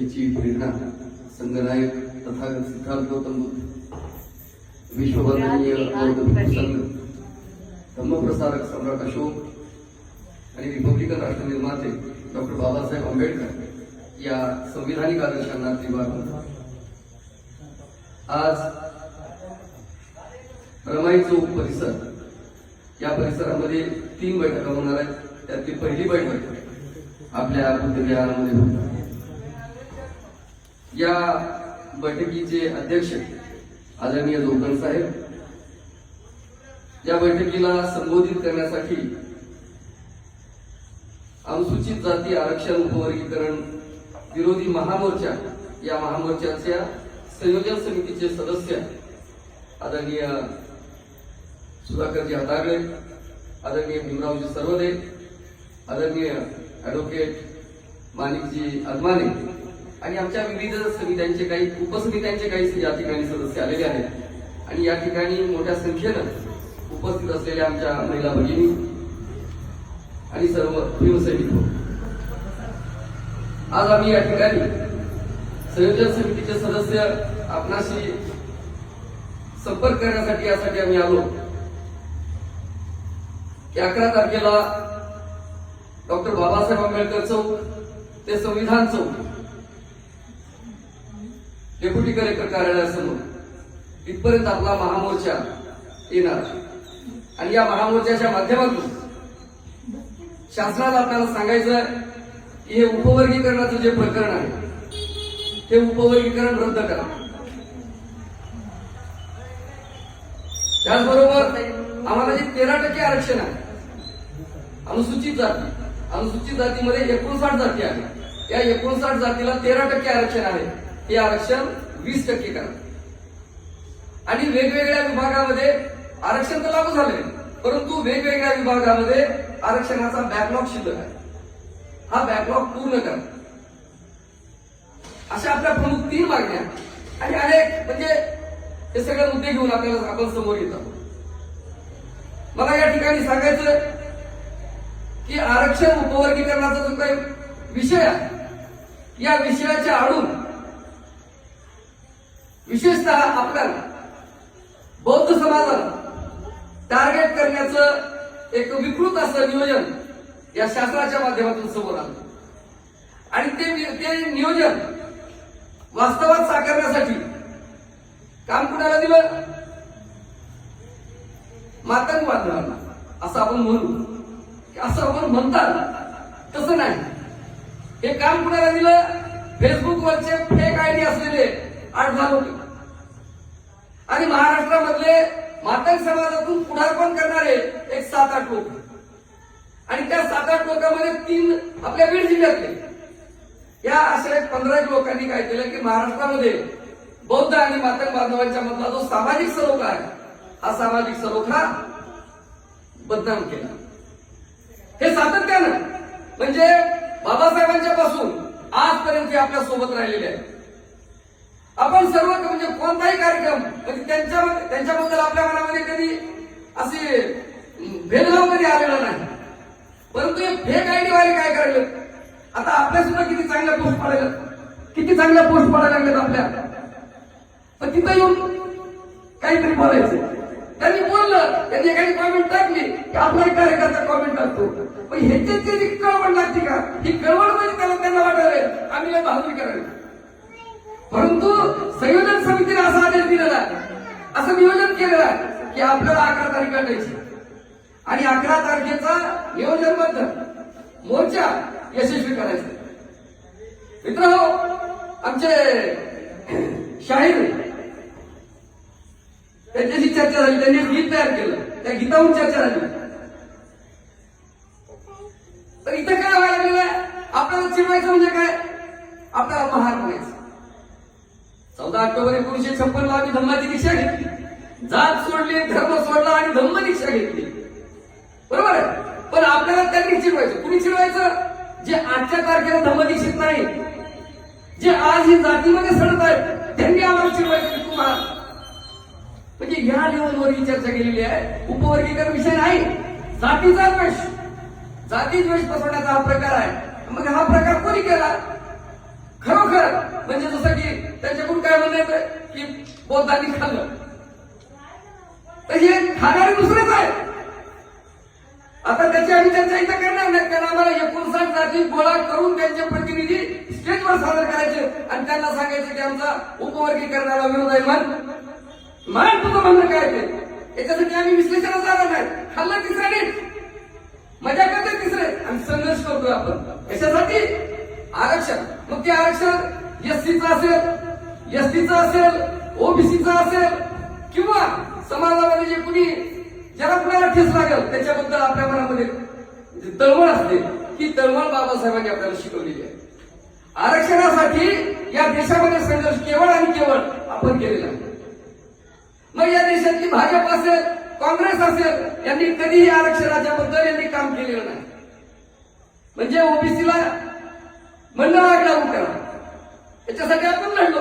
त्यांची प्रेरणा संगनायक तथागत सिद्धार्थ गौतम बुद्ध, विश्ववंदनीय संघ, धम्मप्रसारक सम्राट अशोक आणि रिपब्लिकन राष्ट्र निर्माते डॉक्टर बाबासाहेब आंबेडकर या संविधानिक आदर्शांना त्रिवार आज रमाई चौक परिसर या परिसरामध्ये 3 बैठका होणार आहेत. त्यातली पहिली बैठक आपल्या बुद्धविहारामध्ये होणार. या बैठकीचे अध्यक्ष आदरणीय जोगण साहेब, या बैठकीला संबोधित करण्यासाठी अनुसूचित जाती आरक्षण उपवर्गीकरण विरोधी महामोर्चा या महामोर्चाच्या संयोजन समितीचे सदस्य आदरणीय सुधाकरजी हातागळे, आदरणीय भीमरावजी सर्वदे, आदरणीय ॲडव्होकेट माणिकजी अदमाने आणि आमच्या विविध समित्यांचे काही उपसमित्यांचे काही या ठिकाणी सदस्य आलेले आहेत. आणि या ठिकाणी मोठ्या संख्येनं उपस्थित असलेल्या आमच्या महिला भगिनी आणि सर्व भीमसैनिक, आज आम्ही या ठिकाणी संयोजन समितीचे सदस्य आपणाशी संपर्क करण्यासाठी यासाठी आम्ही आलो की 11 तारखेला डॉक्टर बाबासाहेब आंबेडकर चौक ते संविधान चौक डेप्युटी कलेक्टर कार्यालयासमोर इथपर्यंत आपला महामोर्चा येणार. आणि या महामोर्चाच्या माध्यमातून शासनाला आपल्याला सांगायचं की हे उपवर्गीकरणाचं जे प्रकरण आहे ते उपवर्गीकरण रद्द करा. त्याचबरोबर आम्हाला जे 13% आरक्षण आहे अनुसूचित जातीमध्ये 59 जाती आहेत. या 59 जातीला 13% आरक्षण आहे. हे आरक्षण 20% करा. आणि वेगवेगळ्या विभागामध्ये आरक्षण तर लागू झाले, परंतु वेगवेगळ्या विभागामध्ये आरक्षणाचा बॅकलॉग शिल्लक आहे. हा बॅकलॉग पूर्ण करा. अशा आपल्या प्रमुख 3 मागण्या आणि अनेक म्हणजे हे सगळे मुद्दे घेऊन आपल्याला आपण समोर येत आहोत. मला या ठिकाणी सांगायचं की आरक्षण उपवर्गीकरणाचा जो काही विषय आहे या विषयाच्या आडून विशेषतः आपल्याला बौद्ध समाजाला टार्गेट करण्याचं एक विकृत असं नियोजन या शासनाच्या माध्यमातून समोर आलं. आणि ते नियोजन वास्तवात साकारण्यासाठी काम कुणाला दिलं? मातंग बांधवांना. असं आपण म्हणू की असं आपण म्हणतात तसं नाही. हे काम कुणाला दिलं? फेसबुकवरचे फेक आयडी असलेले 8-10 लोक आणि महाराष्ट्रामधले मातंग समाजातून पुढारपण करणारे एक 7-8 लोक. आणि त्या 7-8 लोकांमध्ये 3 आपल्या बीड जिल्ह्यातले या अशा 15 लोकांनी काय केलं की महाराष्ट्रामध्ये बौद्ध आणि मातंग बांधवांच्या मधला जो सामाजिक सलोखा आहे हा सामाजिक सलोखा बदनाम केला. हे सातत्यानं म्हणजे बाबासाहेबांच्या पासून आजपर्यंत आपल्या सोबत राहिलेले आहेत. आपण सर्व म्हणजे कोणताही कार्यक्रम म्हणजे त्यांच्याबद्दल आपल्या मनामध्ये कधी असे भेदभाव कधी आलेला नाही. परंतु हे फेक आयडी वाले काय करायला आता आपल्या सुद्धा किती चांगल्या पोस्ट पडायला लागल्यात आपल्या. पण तिथं येऊन काहीतरी बोलायचं. त्यांनी बोललं, त्यांनी एखादी कॉमेंट टाकली की आपला एक कार्यकर्ता कॉमेंट टाकतो. पण ह्याच्यात कधी कळवण लागते का? ही कळवण म्हणजे त्यांना वाटायला आम्ही लय बहादुरी करायला. परंतु संयोजन समितीने असा आदेश दिलेला आहे, असं नियोजन केलेलं आहे की आपल्याला 11 तारीख काढायची आणि 11 तारखेचा नियोजनबद्ध मोर्चा यशस्वी करायचा. मित्रांनो, आमचे शाहीर त्यांच्याशी चर्चा झाली. त्यांनी गीत तयार केलं, त्या गीतावरून चर्चा झाली. तर इथं काय व्हायला लागलेलं आहे? आपल्याला चिडवायचं म्हणजे काय? आपल्याला महार म्हणायचं. 14 ऑक्टोबर 1956 आम्ही धम्माची दीक्षा घेतली. जात सोडली, धर्म सोडला आणि धम्म दीक्षा घेतली. बरोबर आहे. पण आपल्याला त्यांनी चिडवायचं. कुणी चिडवायचं? जे आजच्या तारखेला धम्मदीक्षित नाही, जे आज ही जातीमध्ये सडत आहेत त्यांनी आम्हाला चिडवायचं की तुम्हाला. म्हणजे ह्या लेवलवर ही चर्चा केलेली आहे. उपवर्गीकरण विषय नाही, जातीचा द्वेष, जाती द्वेष पसरवण्याचा हा प्रकार आहे. मग हा प्रकार कोणी केला? खरोखर म्हणजे जसं की त्यांच्याकडून काय म्हणणं येतं की बौद्धांनी खाल्लं, तर हे खाणारे दुसरेच आहे. आता त्याची आम्ही चर्चा इथं करणार नाही, कारण आम्हाला 59 जाती गोळा करून त्यांचे प्रतिनिधी स्टेजवर सादर करायचे आणि त्यांना सांगायचं की आमचा उपवर्गीकरणाला विरोध आहे. मान तुझं म्हणणं काय ते, याच्यासाठी आम्ही विश्लेषणात जाणार नाही. खाल्लं तिसऱ्याने, मजा करते तिसरे, आणि संघर्ष करतोय आपण याच्यासाठी. आरक्षण, मग ते आरक्षण एससीचं असेल, एसटीचं असेल, ओबीसीचं असेल, किंवा समाजामध्ये जे कुणी ज्याला कुणाला ठेस लागेल त्याच्याबद्दल आपल्या मनामध्ये तळमळ असते, ही तळमळ बाबासाहेबांनी आपल्याला शिकवलेली आहे. आरक्षणासाठी या देशामध्ये संघर्ष केवळ आणि केवळ आपण केलेला आहे. मग या देशातली भाजप असेल, काँग्रेस असेल, यांनी कधीही आरक्षणाच्या बद्दल यांनी काम केलेलं नाही. म्हणजे ओबीसीला मंडळ आयोग लागू करा, याच्यासाठी आपण लढलो.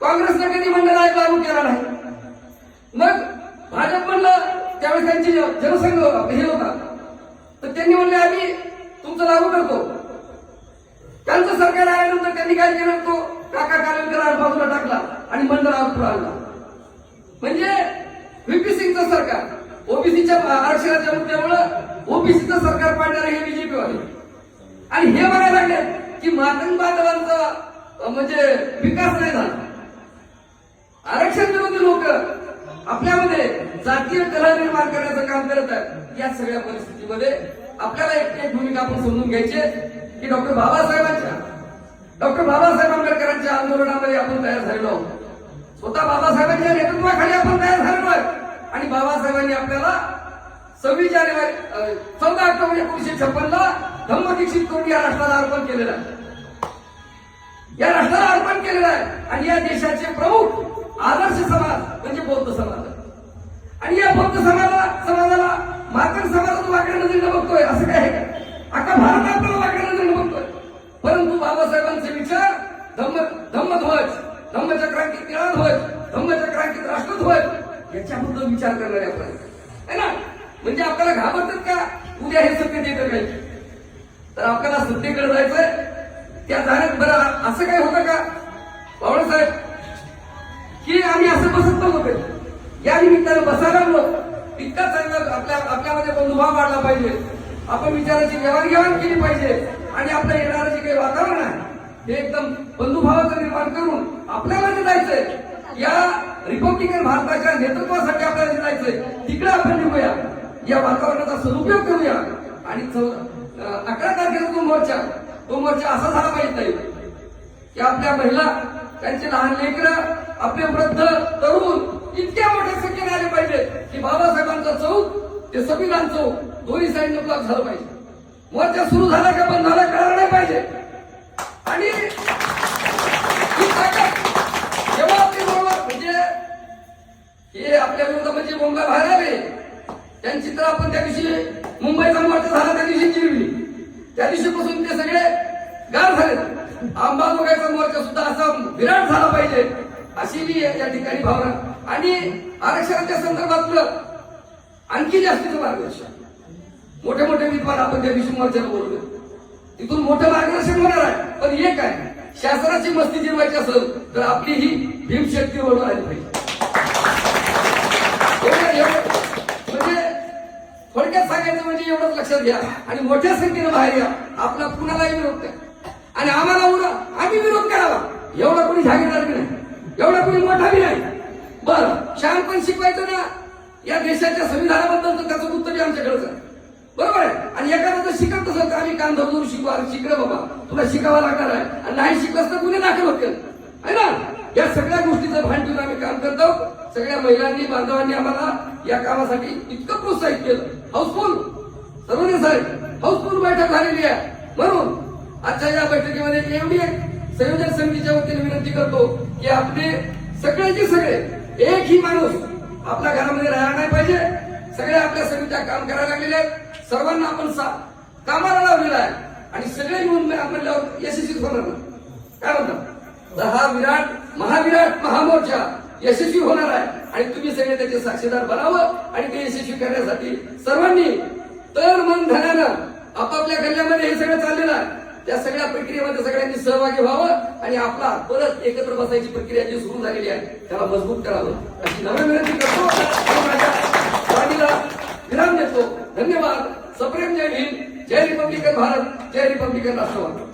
काँग्रेसने कधी मंडळ आयोग लागू केला नाही. मग भाजप म्हणलं, त्यावेळेस त्यांची जनसंघ हे होता, तर त्यांनी म्हणले आम्ही तुमचं लागू करतो. त्यांचं सरकार आल्यानंतर त्यांनी काय केलं, तो काका कालेलकर बाजूला टाकला आणि मंडळ आयोग पुढे आणला. म्हणजे व्हीपी सिंगचं सरकार ओबीसीच्या आरक्षणाच्या मुद्द्यामुळे ओबीसीचं सरकार पाडणारे हे बीजेपी वाले, आणि हे बघायला लागले की मातंग बांधवांचा म्हणजे विकास नाही झाला. आरक्षण विरोधी लोक आपल्यामध्ये जातीय कलह निर्माण करण्याचं काम करत आहेत. या सगळ्या परिस्थितीमध्ये आपल्याला एक भूमिका आपण समजून घ्यायची की डॉक्टर बाबासाहेब आंबेडकरांच्या आंदोलनामध्ये आपण तयार झालेलो आहोत. स्वतः बाबासाहेबांच्या नेतृत्वाखाली आपण तयार झालेलो आहे. आणि बाबासाहेबांनी आपल्याला 26 जानेवारी 14 ऑक्टोबर 1956 धम्मदीक्षित करून या राष्ट्राला अर्पण केलेलं आहे. या राष्ट्राला अर्पण केलेलं आहे. आणि या देशाचे प्रमुख आदर्श समाज म्हणजे बौद्ध समाज. आणि या बौद्ध समाजाला मार्कन समाजात वाकड्या नजरेनं बघतोय असं काय आहे का? अख्खा भारत आपल्याला वाकड्या नजरेनं बघतोय. परंतु बाबासाहेबांचे विचार धम्मध्वज, धम्मचक्रांकित निळाध्वज, धम्मचक्रांकित राष्ट्रध्वज याच्याबद्दल विचार करणारे आपण आहे ना. म्हणजे आपल्याला घाबरतात का उद्या हे सत्य देतं काही, तर आपल्याला सत्तेकडे जायचंय. त्या जाण्यात बरं असं काय होतं का बाबासाहेब की आम्ही असं बसत नव्हतो, या निमित्तानं बसायला इतका चांगला आपल्यामध्ये बंधुभाव वाढला पाहिजे. आपण विचाराची देवाणघेवाण केली पाहिजे आणि आपलं येणारं जे काही वातावरण आहे हे एकदम बंधुभावाचं निर्माण करून आपल्याला जे जायचंय या रिपब्लिकन भारताच्या नेतृत्वासाठी आपल्याला जे जायचंय तिकडे आपण निघूया. या वातावरणाचा सदुपयोग करूया. आणि 11 तारखेचा तो मोर्चा असा झाला पाहिजे नाही की आपल्या महिला, त्यांचे लहान लेकरं, आपले वृद्ध तरुण इतक्या मोठ्या संख्येने आले पाहिजे की बाबासाहेबांचा चौक ते संविधान चौक दोन्ही साईडनं ब्लॉक झालं पाहिजे. मोर्चा सुरू झाला का बंद झाला कळलं नाही पाहिजे. आणि जेव्हा आपली बरोबर म्हणजे हे आपल्या विरोधामध्ये बोंबा बाहेर आले त्यांची, तर आपण त्या दिवशी मुंबईचा मोर्चा झाला त्या दिवशी चिरली, त्या दिवशीपासून ते सगळे गार झाले. अंबाजोगाईचा मोर्चा सुद्धा असा विराट झाला पाहिजे अशी मी या ठिकाणी भावना. आणि आरक्षणाच्या संदर्भातलं आणखी जास्तीचं मार्गदर्शन, मोठे मोठे विद्वान आपण त्या दिवशी मोर्चाला बोलवले, तिथून मोठं मार्गदर्शन होणार आहे. पण एक आहे, शासनाची मस्ती जिरवायची असेल तर आपली ही भीमशक्ती ओळख आली पाहिजे. म्हणजे थोडक्यात सांगायचं म्हणजे एवढंच लक्षात घ्या आणि मोठ्या संख्येनं बाहेर या. आपला कुणालाही विरोध करा आणि आम्हाला आम्ही विरोध करावा. एवढा कोणी जागीरदार बी नाही, एवढा कोणी मोठा बी नाही. बरं शहाणपण शिकवायचं ना या देशाच्या संविधानाबद्दल, तर त्याचं उत्तर आमच्याकडचं आहे. बरोबर आहे. आणि एखादा जर शिकत असेल तर आम्ही कान धरून शिकवा, शिकलं बाबा तुला शिकावं लागणार आहे. आणि नाही शिकलंच तर गुन्हे दाखल होते आहे ना. या सगळ्या गोष्टीचं भान ठेवून आम्ही काम करतो. सगळ्या महिलांनी, बांधवांनी आम्हाला या कामासाठी इतकं प्रोत्साहित केलं. हाऊसफुल सर्वने साहेब हाऊसफुल बैठक झालेली आहे. म्हणून आजच्या या बैठकीमध्ये एवढी एक संयोजन समितीच्या वतीने विनंती करतो की आपले सगळ्याचे सगळे एकही माणूस आपल्या घरामध्ये राहायला नाही पाहिजे. सगळ्या आपल्या समित्या काम करायला लागलेल्या आहेत. सर्वांना आपण कामाला लावलेला आहे आणि सगळे मिळून आपण यशस्वी होणार ना. काय म्हणतात, तर हा महाविराट महामोर्चा यशस्वी होणार आहे आणि तुम्ही सगळे त्याचे साक्षीदार बनावं. आणि ते यशस्वी करण्यासाठी सर्वांनी तर मन धनानं आपापल्या गल्ल्यामध्ये हे सगळं चाललेलं आहे. त्या सगळ्या प्रक्रियेमध्ये सगळ्यांनी सहभागी व्हावं आणि आपला परत एकत्र बसायची प्रक्रिया जी सुरू झालेली आहे त्याला मजबूत करावं अशी नवीन विनंती करतो आणि माझ्या वाणीला विराम देतो. धन्यवाद. सप्रेम जय भीम. जय रिपब्लिकन भारत. जय रिपब्लिकन राष्ट्रवाद.